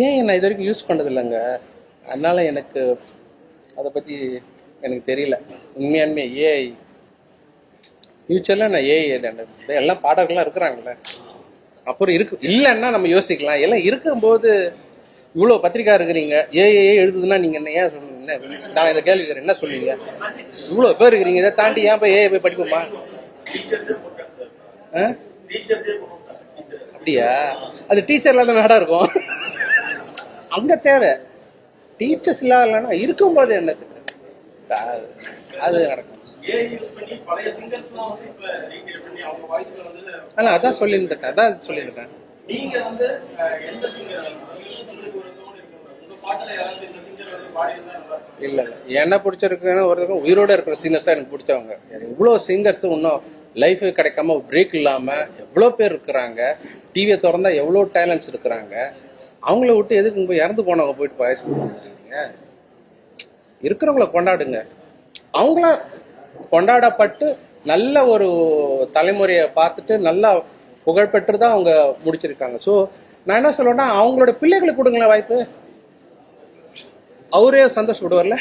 ஏன் நான் இது வரைக்கும் யூஸ் பண்ணது இல்லைங்க, அதனால எனக்கு அதை பத்தி எனக்கு தெரியல. உண்மையாலுமே ஏஐ ஃபியூச்சர்ல நான் ஏஐ எல்லாம் பாடகர்கள்லாம் இருக்கிறாங்கல்ல, அப்புறம் இருக்கு இல்லைன்னா நம்ம யோசிக்கலாம். எல்லாம் இருக்கும்போது இவ்வளவு பத்திரிக்கா இருக்கிறீங்க, ஏஐ எழுதுதுன்னா நீங்க என்ன ஏன் சொல்லுங்க? நான் இந்த கேள்வி என்ன சொல்லுவீங்க? இவ்வளவு பேர் இருக்கிறீங்க, இதை தாண்டி ஏன் போய் ஏஐ போய் படிப்போமா? அப்படியா? அது டீச்சர்ல தான் நாடா இருக்கும். அங்க தேவை டீச்சர்ஸ் இல்லாத இருக்கும்போது என்னது அது நடக்கும். ஆனா அதான் சொல்லியிருக்கேன். இல்ல என்ன பிடிச்சிருக்குன்னு ஒருத்தருக்கும் உயிரோட இருக்கிற சிங்கர்ஸ் தான் எனக்கு பிடிச்சவங்க. இவ்வளவு சிங்கர்ஸ் இன்னும் லைஃப் கிடைக்காம பிரேக் இல்லாம எவ்வளவு பேர் இருக்கிறாங்க. டிவியை திறந்தா எவ்வளவு டேலண்ட்ஸ் இருக்கிறாங்க. அவங்கள விட்டு எதுக்கு போய் இறந்து போனவங்க போயிட்டு வயசு பண்ணுறீங்க? இருக்கிறவங்கள கொண்டாடுங்க. அவங்களாம் கொண்டாடப்பட்டு நல்ல ஒரு தலைமுறையை பார்த்துட்டு நல்லா புகழ்பெற்று தான் அவங்க முடிச்சிருக்காங்க. ஸோ நான் என்ன சொல்லுவேன்னா, அவங்களோட பிள்ளைகளுக்கு கொடுங்களேன் வாய்ப்பு. அவரே சந்தோஷப்படுவார்ல.